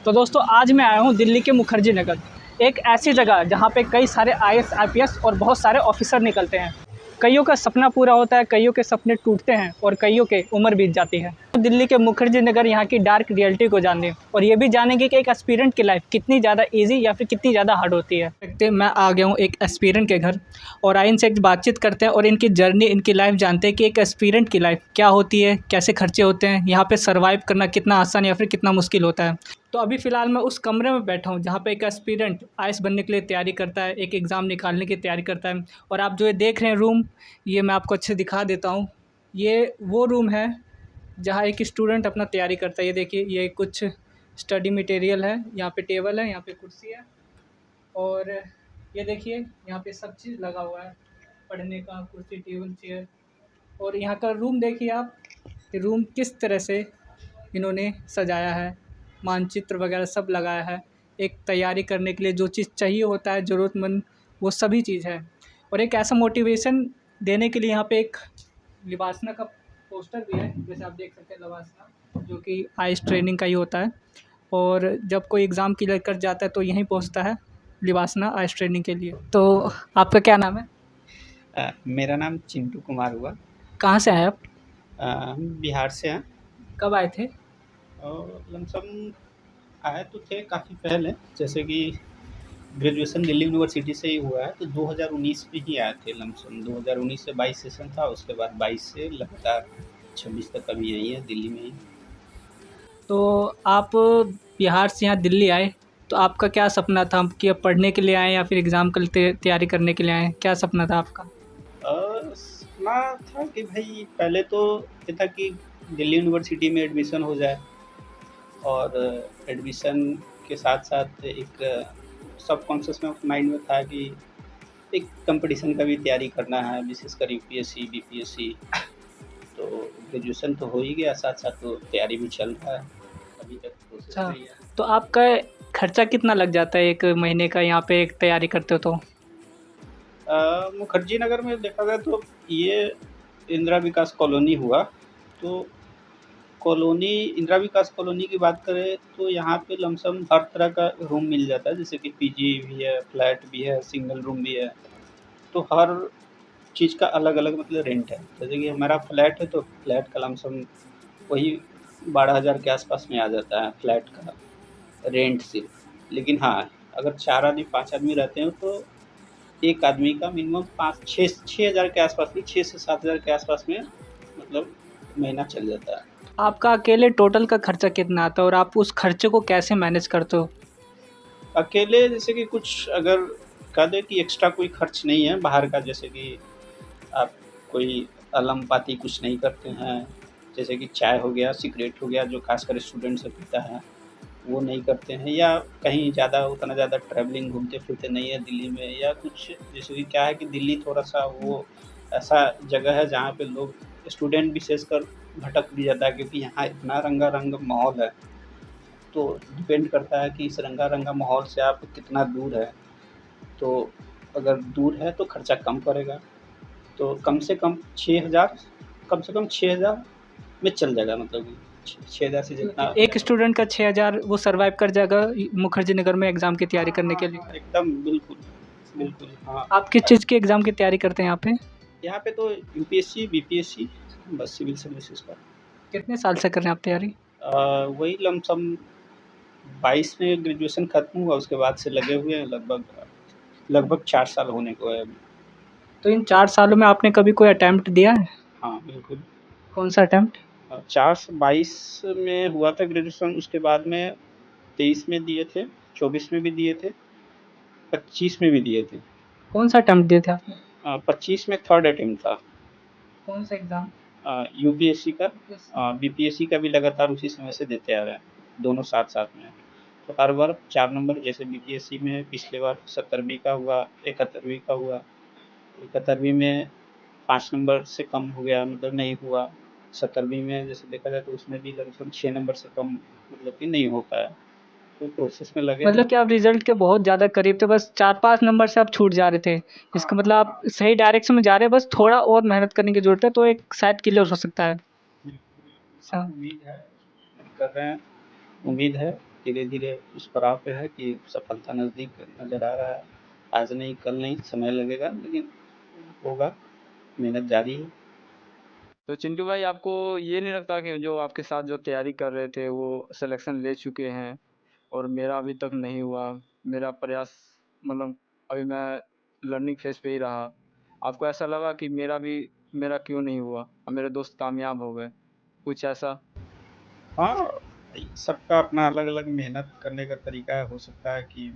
तो दोस्तों आज मैं आया हूँ दिल्ली के मुखर्जी नगर, एक ऐसी जगह जहाँ पे कई सारे आईएएस आईपीएस और बहुत सारे ऑफिसर निकलते हैं। कईयों का सपना पूरा होता है, कईयों के सपने टूटते हैं और कईयों के उम्र बीत जाती है। तो दिल्ली के मुखर्जी नगर यहाँ की डार्क रियलिटी को जानें और ये भी जानेंगे कि एक एस्पिरेंट की लाइफ कितनी ज़्यादा ईजी या फिर कितनी ज़्यादा हार्ड होती है। देखते मैं आ गया हूँ एक एस्पिरेंट के घर और आइए इनसे बातचीत करते हैं और इनकी जर्नी, इनकी लाइफ जानते हैं कि एक एस्पिरेंट की लाइफ क्या होती है, कैसे खर्चे होते हैं, यहाँ पे सर्वाइव करना कितना आसान या फिर कितना मुश्किल होता है। तो अभी फ़िलहाल मैं उस कमरे में बैठा हूँ जहाँ पे एक एस्पिरेंट आईएएस बनने के लिए तैयारी करता है, एक एग्ज़ाम निकालने की तैयारी करता है। और आप जो ये देख रहे हैं रूम, ये मैं आपको अच्छे दिखा देता हूँ। ये वो रूम है जहाँ एक स्टूडेंट अपना तैयारी करता है। ये देखिए, ये कुछ स्टडी मटेरियल है, यहाँ पे टेबल है, यहाँ पे कुर्सी है और ये देखिए यहाँ पे सब चीज़ लगा हुआ है, पढ़ने का, कुर्सी, टेबल, चेयर। और यहाँ का रूम देखिए आप, कि रूम किस तरह से इन्होंने सजाया है, मानचित्र वगैरह सब लगाया है। एक तैयारी करने के लिए जो चीज़ चाहिए होता है ज़रूरतमंद, वो सभी चीज़ है। और एक ऐसा मोटिवेशन देने के लिए यहाँ पे एक लिबासना का पोस्टर भी है, जैसे आप देख सकते हैं लिबासना, जो कि आईएएस ट्रेनिंग का ही होता है। और जब कोई एग्ज़ाम क्लियर कर जाता है तो यहीं पहुँचता है लिबासना आईएएस ट्रेनिंग के लिए। तो आपका क्या नाम है? मेरा नाम चिंटू कुमार हुआ। कहाँ से आए आप? हम बिहार से हैं कब आए थे? और लमसम आए तो थे काफ़ी पहले, जैसे कि ग्रेजुएशन दिल्ली यूनिवर्सिटी से ही हुआ है तो 2019 में ही आए थे। लमसम 2019 से 22 सेशन था, उसके बाद 22 से लगातार 26 तक अभी यहीं है दिल्ली में ही। तो आप बिहार से यहाँ दिल्ली आए, तो आपका क्या सपना था कि आप पढ़ने के लिए आए या फिर एग्ज़ाम के लिए तैयारी करने के लिए आए? क्या सपना था आपका? सपना था कि भाई पहले तो ये था कि दिल्ली यूनिवर्सिटी में एडमिशन हो जाए और एडमिशन के साथ-साथ एक सबकॉन्शियस में माइंड में था कि एक कॉम्पिटिशन का भी तैयारी करना है, विशेषकर यूपीएससी, बीपीएससी। तो ग्रेजुएशन तो हो ही गया, साथ-साथ तो तैयारी भी चल रहा है, अभी तक प्रोसेस अच्छा, में ही है। तो आपका खर्चा कितना लग जाता है 1 महीने का यहाँ पे एक तैयारी करते हो तो? मुखर्जी नगर में देखा जाए तो ये इंदिरा विकास कॉलोनी हुआ, तो कॉलोनी इंदिरा विकास कॉलोनी की बात करें तो यहाँ पे लमसम हर तरह का रूम मिल जाता है, जैसे कि पीजी भी है, फ्लैट भी है, सिंगल रूम भी है। तो हर चीज़ का अलग-अलग मतलब रेंट है। जैसे कि हमारा फ्लैट है तो फ्लैट का लमसम वही 12,000 के आस-पास में आ जाता है फ्लैट का रेंट सिर्फ़। लेकिन हाँ, अगर 4 आदमी 5 आदमी रहते हो तो एक आदमी का मिनिमम 5-6 हज़ार के आस-पास नहीं, 6 से 7,000 के आस-पास में मतलब महीना चल जाता है। आपका अकेले टोटल का खर्चा कितना आता है और आप उस खर्चे को कैसे मैनेज करते हो? अकेले जैसे कि कुछ अगर कह दें कि एक्स्ट्रा कोई खर्च नहीं है बाहर का, जैसे कि आप कोई अलम-पाती कुछ नहीं करते हैं, जैसे कि चाय हो गया, सिगरेट हो गया, जो ख़ासकर स्टूडेंट सब पीता है, वो नहीं करते हैं। या कहीं ज़्यादा उतना ज़्यादा ट्रैवलिंग घूमते-फिरते नहीं है दिल्ली में, या कुछ जैसे कि क्या है कि दिल्ली थोड़ा-सा वो ऐसा जगह है जहाँ पे लोग स्टूडेंट विशेषकर भटक भी जाता है, क्योंकि यहाँ इतना रंगा-रंग माहौल है। तो डिपेंड करता है कि इस रंगा-रंगा माहौल से आप कितना दूर हैं। तो अगर दूर है तो खर्चा कम पड़ेगा, तो कम से कम 6,000, कम से कम 6,000 में चल जाएगा, मतलब कि 6,000 से जितना एक स्टूडेंट का 6,000 वो सर्वाइव कर जाएगा मुखर्जी नगर में एग्ज़ाम की तैयारी करने के लिए? हाँ, एकदम बिल्कुल, बिल्कुल हाँ। आप किस चीज़ की एग्ज़ाम की तैयारी करते हैं यहाँ पे? यहाँ पे तो यूपीएससी, बीपीएससी, बस सिविल सर्विसेज़ का। कितने साल से कर रहे हैं आप तैयारी? वही लमसम 22 में ग्रेजुएशन खत्म हुआ, उसके बाद से लगे हुए हैं, लगभग लगभग 4 साल होने को है अभी। तो इन 4 सालों में आपने कभी कोई अटेम्प्ट दिया है? हाँ, बिल्कुल। कौन-सा अटेम्प्ट? 22 में हुआ था ग्रेजुएशन, उसके बाद में 23 में दिए थे, 24 में भी दिए थे, 25 में भी दिए थे। कौन-सा अटेम्प्ट दिए थे आपने? 25 में थर्ड अटेम्प्ट था। कौन-सा एग्ज़ाम? यूपीएससी का, बीपीएससी का भी लगातार उसी समय से देते आ रहे हैं, दोनों साथ-साथ में। तो हर बार 4 नंबर, जैसे बीपीएससी में पिछले बार 70वीं का हुआ, 71वीं का हुआ, 71वीं में 5 नंबर से कम हो गया, मतलब नहीं हुआ। 70वीं में जैसे देखा जाए तो उसमें भी लगभग 6 नंबर से कम मतलब कि नहीं हो पाया। तो प्रोसेस में लगे हैं। मतलब कि आप रिज़ल्ट के बहुत ज़्यादा करीब थे, बस 4-5 नंबर से आप छूट जा रहे थे। इसका मतलब आप सही डायरेक्शन में जा रहे हैं, बस थोड़ा और मेहनत करने की ज़रूरत है, तो एक शायद क्लियर हो सकता है। अच्छा। उम्मीद है, कर रहे हैं, उम्मीद है धीरे-धीरे उस पड़ाव पे है कि सफलता नज़दीक नज़र आ रहा है। आज नहीं, कल नहीं, समय लगेगा लेकिन होगा, मेहनत जारी है। तो चिंटू भाई आपको ये नहीं लगता कि जो आपके साथ जो तैयारी कर रहे थे वो सिलेक्शन ले चुके हैं और मेरा अभी तक नहीं हुआ, मेरा प्रयास मतलब अभी मैं लर्निंग फेज पे ही रहा, आपको ऐसा लगा कि मेरा क्यों नहीं हुआ और मेरे दोस्त कामयाब हो गए, कुछ ऐसा? हाँ, सबका अपना अलग-अलग मेहनत करने का तरीका है। हो सकता है कि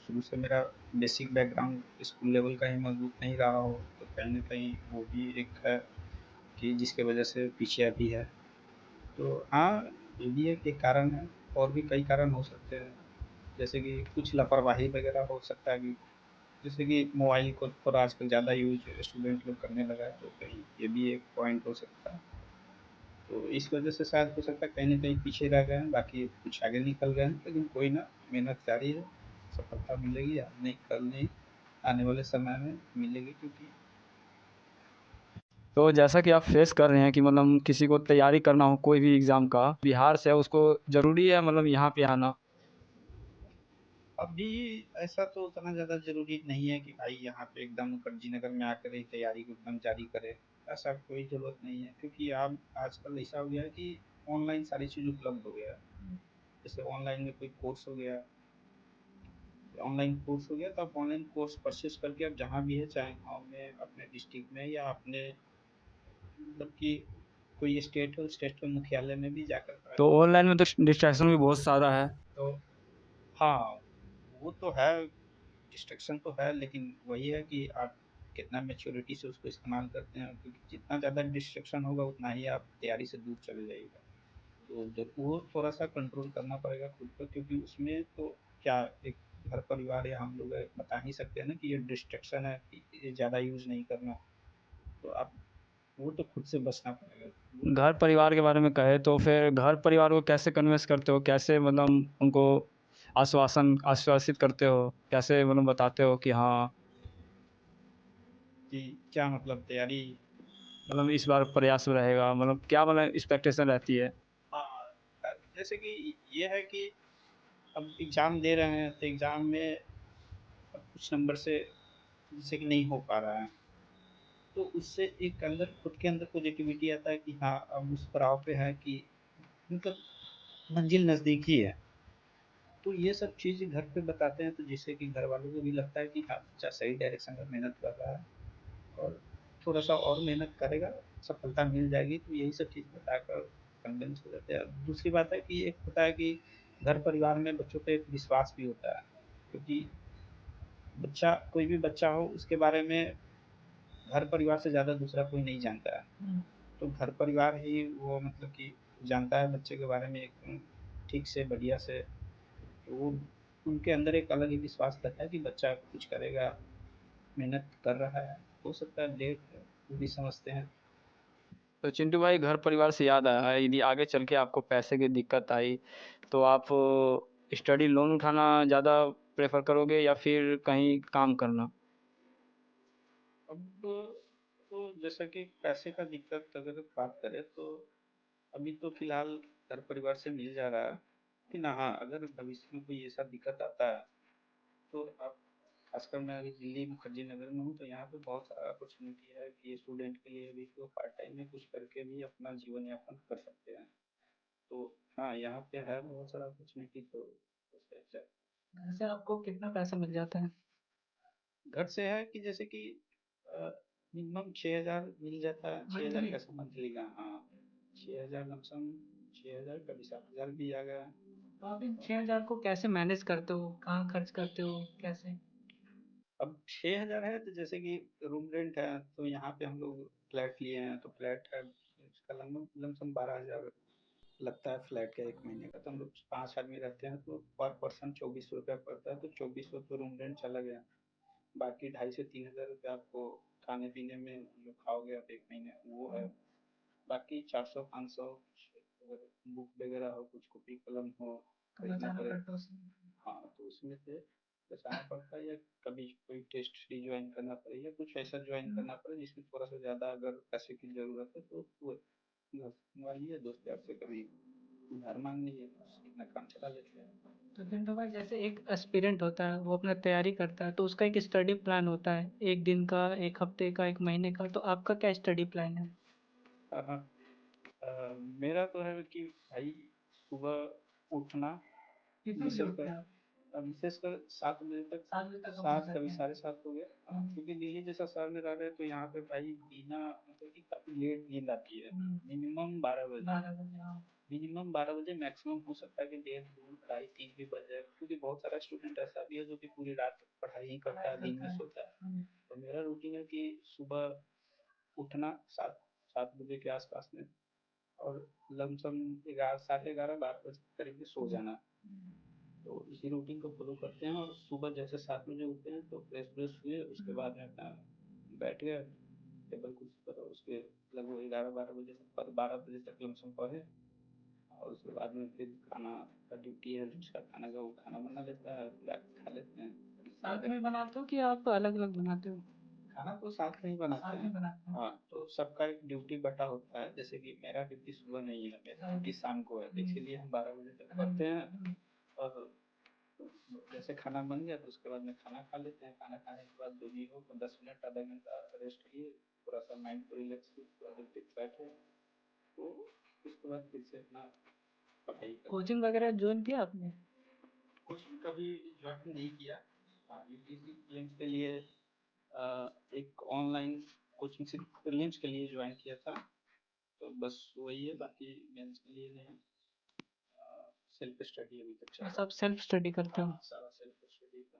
शुरू से मेरा बेसिक बैकग्राउंड स्कूल लेवल का ही मज़बूत नहीं रहा हो, तो कहीं न कहीं वो भी एक है कि जिसकी वजह से पीछे अभी है। तो हाँ, ये भी एक कारण है, और भी कई कारण हो सकते हैं। जैसे कि कुछ लापरवाही वगैरह हो सकता है कि जैसे कि मोबाइल को थोड़ा आजकल ज़्यादा यूज़ स्टूडेंट लोग करने लगा है, तो कहीं ये भी एक पॉइंट हो सकता है। तो इस वजह से शायद हो सकता है कहीं न कहीं पीछे रह गए हैं, बाकी कुछ आगे निकल गए हैं, लेकिन कोई ना, मेहनत जारी है, सफलता मिलेगी, आज नहीं कल नहीं, आने वाले समय में मिलेगी, क्योंकि तो जैसा कि आप फेस कर रहे हैं कि मतलब किसी को तैयारी करना हो कोई भी एग्ज़ाम का, बिहार से है उसको ज़रूरी है मतलब यहाँ पे आना? अभी ऐसा तो उतना ज़्यादा ज़रूरी नहीं है कि भाई यहाँ पे एकदम मुखर्जी नगर में आकर ही तैयारी को एकदम जारी करे। ऐसा कोई ज़रूरत नहीं है, क्योंकि आप आजकल ऐसा हो गया है कि ऑनलाइन सारी चीज़ उपलब्ध हो गया है। जैसे ऑनलाइन में कोई कोर्स हो गया, ऑनलाइन कोर्स हो गया, तो आप ऑनलाइन कोर्स परचेज़ करके आप जहाँ भी है, चाहे गाँव में, अपने डिस्ट्रिक्ट में, या अपने मतलब कि कोई स्टेट है, उस स्टेट के मुख्यालय में भी जाकर तो पढ़ ऑनलाइन में सकते तो हैं। डिस्ट्रैक्शन भी बहुत सारा है। तो हाँ, वो तो है, डिस्ट्रैक्शन तो है, लेकिन वही है कि आप कितना मैच्योरिटी से उसको इस्तेमाल करते हैं, क्योंकि जितना ज़्यादा डिस्ट्रैक्शन होगा उतना ही आप तैयारी से दूर चले जाइएगा। तो जब वो थोड़ा-सा कंट्रोल करना पड़ेगा खुद को, क्योंकि उसमें तो क्या, एक घर परिवार या हम लोग बता ही सकते हैं ना कि ये डिस्ट्रैक्शन है, कि ये ज़्यादा यूज़ नहीं करना। तो आप वो तो खुद से बचना पड़ेगा। वो घर परिवार के बारे में कहे तो फिर घर परिवार को कैसे कन्विंस करते हो? कैसे मतलब उनको आश्वासित करते हो? कैसे मतलब बताते हो कि हाँ, कि क्या मतलब तैयारी। मतलब इस बार प्रयास रहेगा, मतलब क्या मतलब एक्सपेक्टेशन रहती है? हाँ, जैसे कि ये है कि अब एग्ज़ाम दे रहे हैं, तो एग्ज़ाम में अब कुछ नंबर से जैसे कि नहीं हो पा रहा है, तो उससे एक अंदर खुद के अंदर पॉजिटिविटी आता है कि हाँ, अब उस पड़ाव पे है कि मतलब मंजिल नज़दीक ही है। तो ये सब चीज़ घर पे बताते हैं, तो जिससे कि घर वालों को भी लगता है कि हाँ, बच्चा सही डायरेक्शन में मेहनत कर रहा है, और थोड़ा-सा और मेहनत करेगा, सफलता मिल जाएगी। तो यही सब चीज़ बताकर कन्विंस हो जाते हैं। दूसरी बात है कि एक होता है कि घर परिवार में बच्चों पे एक विश्वास भी होता है, क्योंकि बच्चा, कोई भी बच्चा हो, उसके बारे में घर परिवार से ज़्यादा दूसरा कोई नहीं जानता है। तो घर परिवार ही वो मतलब कि जानता है बच्चे के बारे में एकदम ठीक से, बढ़िया से। तो वो उनके अंदर एक अलग ही विश्वास रहता है कि बच्चा कुछ करेगा, मेहनत कर रहा है। हो सकता है लेट है, वो भी समझते हैं। तो चिंटू भाई घर परिवार से याद आया, यदि आगे चल के आपको पैसे की दिक्कत आई, तो आप स्टडी लोन उठाना ज़्यादा प्रेफ़र करोगे या फिर कहीं काम करना? अब तो जैसा कि पैसे का दिक्कत अगर बात करें, तो अभी तो फिलहाल घर परिवार से मिल जा रहा है। लेकिन हाँ, अगर भविष्य में कोई ऐसा दिक्कत आता है, तो आप, खासकर मैं अभी दिल्ली मुखर्जी नगर में हूँ, तो यहाँ पे बहुत सारा अपॉर्चुनिटी है कि स्टूडेंट के लिए भी तो पार्ट टाइम में कुछ करके भी अपना जीवन यापन कर सकते हैं। तो हाँ, यहाँ पे है बहुत सारा अपॉर्चुनिटी। तो उससे घर से आपको कितना पैसा मिल जाता है? घर से है कि जैसे कि मिनिमम 6,000 मिल जाता है। 6,000 मंथली? कैसे मंथली का, हाँ, 6,000 लमसम, 6,000 कभी 7,000 भी आ गया। तो आप इन 6,000 को कैसे मैनेज करते हो? कहाँ खर्च करते हो? कैसे? अब 6,000 है, तो जैसे कि रूम रेंट है, तो यहाँ पे हम लोग फ्लैट लिए हैं, तो फ्लैट है, इसका लगभग लमसम 12,000 लगता है फ्लैट का एक महीने का। तो हम लोग 5 आदमी रहते हैं, तो पर पर्सन 2,400 रुपया पड़ता है। तो 2,400 तो रूम रेंट चला गया। बाकी 2,500 से 3,000 रुपया आपको खाने पीने में जो खाओगे आप एक महीने, वो है। बाकी 400-500 अगर बुक वगैरह हो, कुछ कॉपी कलम हो, खरीदना बचाना पड़े। पड़ता है उसमें। हाँ, तो उसमें से बचाना पड़ता है, या कभी कोई टेस्ट सीरीज ज्वाइन करना पड़े, या कुछ ऐसा ज्वाइन करना पड़े जिसमें थोड़ा सा ज़्यादा अगर पैसे की ज़रूरत है, तो वो घर वाली या दोस्त यार से कभी उधार मांग लीजिए। अपना काम चला लेते हैं। तो चिंटू भाई जैसे एक एस्पिरेंट होता है वो अपना तैयारी करता है तो उसका एक स्टडी प्लान होता है, एक दिन का, एक हफ्ते का, एक महीने का, तो आपका क्या स्टडी प्लान है? हाँ, हाँ। मेरा तो है कि भाई सुबह उठना, कितने बजे उठते विशेषकर हैं आप? विशेषकर 7 बजे तक, 7 बजे तक आप उठ 7 जाते कभी हैं? 7:30 हो गया। क्योंकि दिल्ली जैसा शहर में रह रहे हैं तो यहाँ पे भाई बिना मतलब कि काफ़ी लेट नींद आती है। मिनिमम 12 बजे, 12 बजे, हाँ। मिनिमम 12 बजे, मैक्सिमम हो सकता है कि 1:30, 2, ढाई, 3 भी बज जाए, क्योंकि बहुत सारा स्टूडेंट ऐसा भी है जो कि पूरी रात पढ़ाई ही करता है, दिन में सोता है। तो मेरा रूटीन है कि सुबह उठना 7 बजे के आसपास में, और लमसम 11, साढ़े 11, 12 बजे के करीब में सो जाना। तो इसी रूटीन को फॉलो करते हैं, और सुबह जैसे 7 बजे उठते हैं तो फ्रेश व्रेश हुए, उसके बाद में अपना बैठ गए टेबल कुर्सी पर, और उसके लगभग 11, 12 बजे तक, 12 बजे तक लमसम पढ़े। और उसके बाद में फिर खाना का ड्यूटी है, जिसका खाना का वो खाना बना लेता है, खा लेते हैं। साथ में बनाते हो कि आप अलग अलग बनाते हो? खाना तो साथ में ही बनाते साथ में हैं। बनाते हो। हाँ, तो सबका एक ड्यूटी बटा होता है, जैसे कि मेरा ड्यूटी सुबह नहीं है, मेरा ड्यूटी शाम को है, तो इसीलिए हम 12 बजे तक पढ़ते हैं। और जैसे खाना बन गया तो उसके बाद में खाना खा लेते हैं, खाना खाने के बाद जो भी हो 10 मिनट, आधा घंटा रेस्ट किए, थोड़ा सा माइंड को रिलैक्स किए, थोड़ा देर तक बैठे, तो उसके बाद फिर से अपना पढ़ाई करते हैं। कोचिंग वगैरह ज्वाइन किया आपने? कोचिंग कभी ज्वाइन नहीं किया। हाँ, यूपीएससी प्रीलिम्स के लिए एक ऑनलाइन कोचिंग से प्रीलिम्स के लिए ज्वाइन किया था, तो बस वही है, बाकी मेंस के लिए नहीं। सेल्फ स्टडी अभी तक चल बस रहा आप सेल्फ स्टडी करते है। हो? हाँ, सारा सेल्फ स्टडी का